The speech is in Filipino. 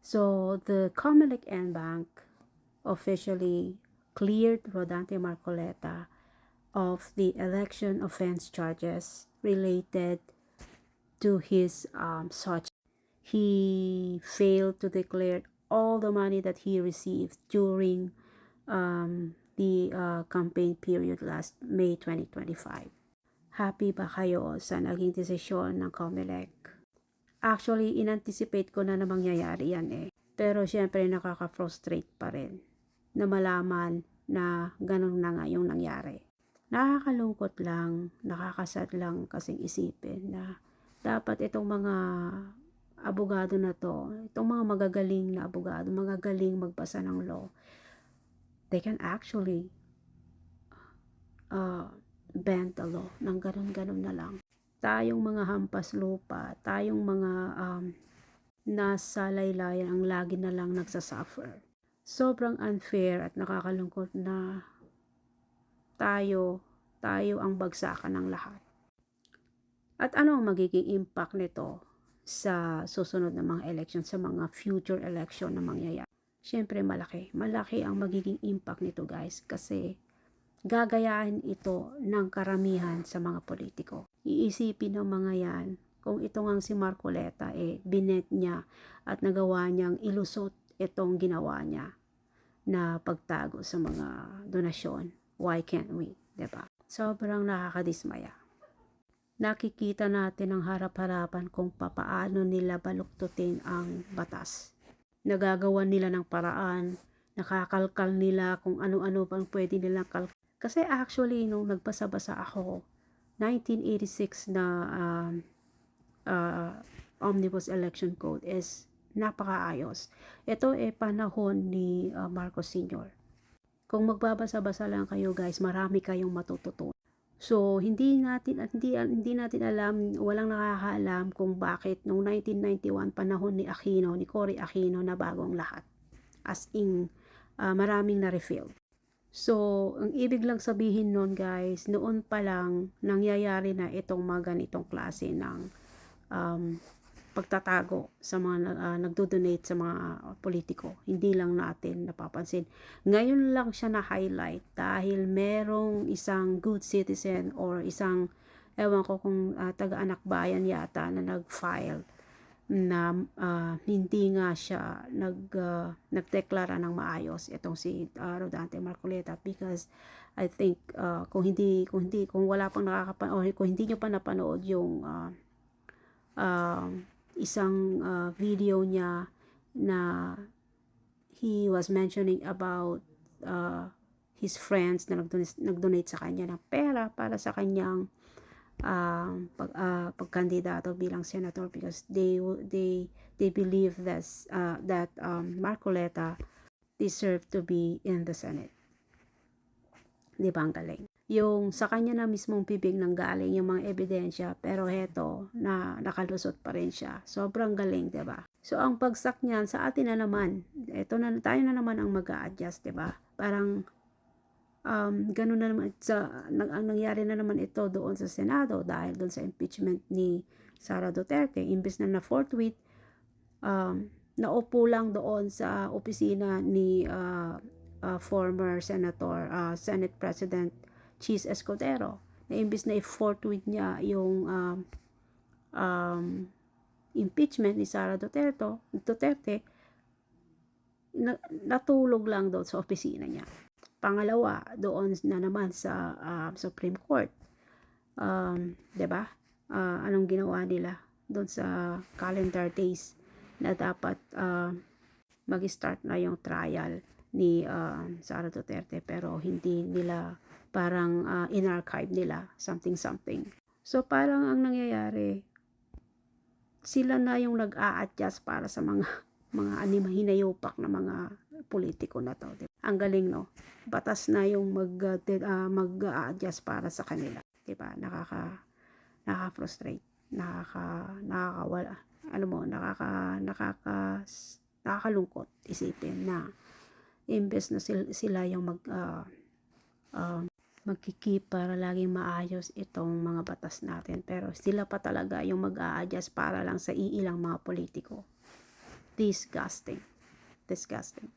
So the Comelec and Bank officially cleared Rodante Marcoleta of the election offense charges related to his such. He failed to declare all the money that he received during the campaign period last May 2025. Happy ba kayo sa naging desisyon ng COMELEC? Actually, in-anticipate ko na mangyayari yan eh. Pero syempre nakaka-frustrate pa rin na malaman na ganun na nga yung nangyari. Nakakalungkot lang, nakakasad lang kasing isipin na dapat itong mga abogado na to, itong mga magagaling na abogado, magagaling magbasa ng law, they can actually bend the law ng ganun-ganun na lang. Tayong mga hampas lupa, tayong mga nasa laylayan ang lagi na lang nagsasuffer. Sobrang unfair at nakakalungkot na tayo ang bagsakan ng lahat. At ano ang magiging impact nito sa susunod na mga election, sa mga future election na mangyayari? Siyempre malaki ang magiging impact nito guys, kasi gagayahin ito ng karamihan sa mga politiko. Iisipin ng mga yan, kung ito ngang si Marcoleta binet niya at nagawa niyang ilusot itong ginawa niya na pagtago sa mga donasyon, why can't we? Diba? Sobrang nakakadismaya. Nakikita natin ang harap-harapan kung papaano nila baluktutin ang batas. Nagagawa nila ng paraan, nakakalkal nila kung ano-ano pang pwede nilang kalkal. Kasi actually, nung nagbasa-basa ako, 1986 na Omnibus Election Code is napakaayos. Ito panahon ni Marcos Sr. Kung magbabasa-basa lang kayo guys, marami kayong matututunan. So, hindi natin alam, walang nakakaalam kung bakit noong 1991 panahon ni Cory Aquino na bagong lahat. As in, maraming na-refill. So, ang ibig lang sabihin nun guys, noon pa lang nangyayari na itong mga ganitong klase ng pagtatago sa mga nagdo-donate sa mga politiko. Hindi lang natin napapansin. Ngayon lang siya na-highlight dahil merong isang good citizen or isang, ewan ko kung taga-anak bayan yata na nag-file na hindi nga siya nagdeklara ng maayos itong si Rodante Marcoleta, because I think kung wala pang o kung hindi nyo pa napanood yung isang video niya na he was mentioning about his friends na nag-donate sa kanya ng pera para sa kanyang pagkandidato bilang senator, because they believe that Marcoleta deserved to be in the Senate. Di ba ang galing? Yung sa kanya na mismong bibig nang galing yung mga ebidensya, pero heto na nakalusot pa rin siya. Sobrang galing, 'di ba? So ang pagsak niyan sa atin na naman, tayo na naman ang mag-a-adjust, 'di ba? Parang ganun na naman ang nangyari na naman ito doon sa Senado dahil doon sa impeachment ni Sara Duterte. Imbes na forthwith naupo lang doon sa opisina ni former Senator Senate President Cheese Escudero, na imbis na i-forthwith niya yung impeachment ni Sara Duterte, natulog lang doon sa opisina niya. Pangalawa, doon na naman sa Supreme Court. 'Di ba? Anong ginawa nila doon sa calendar days na dapat mag-start na yung trial ni Sara Duterte, pero hindi nila, parang in-archive nila something. So parang ang nangyayari, sila na yung nag-a-adjust para sa mga hinayupak na mga politiko na to. Diba? Ang galing, no? Batas na yung mag-a-adjust para sa kanila. Diba? Nakaka-frustrate. Nakakawala. Nakakalungkot isipin na imbes na sila yung magkikip para laging maayos itong mga batas natin, pero sila pa talaga yung mag-a-adjust para lang sa iilang mga politiko. Disgusting. Disgusting.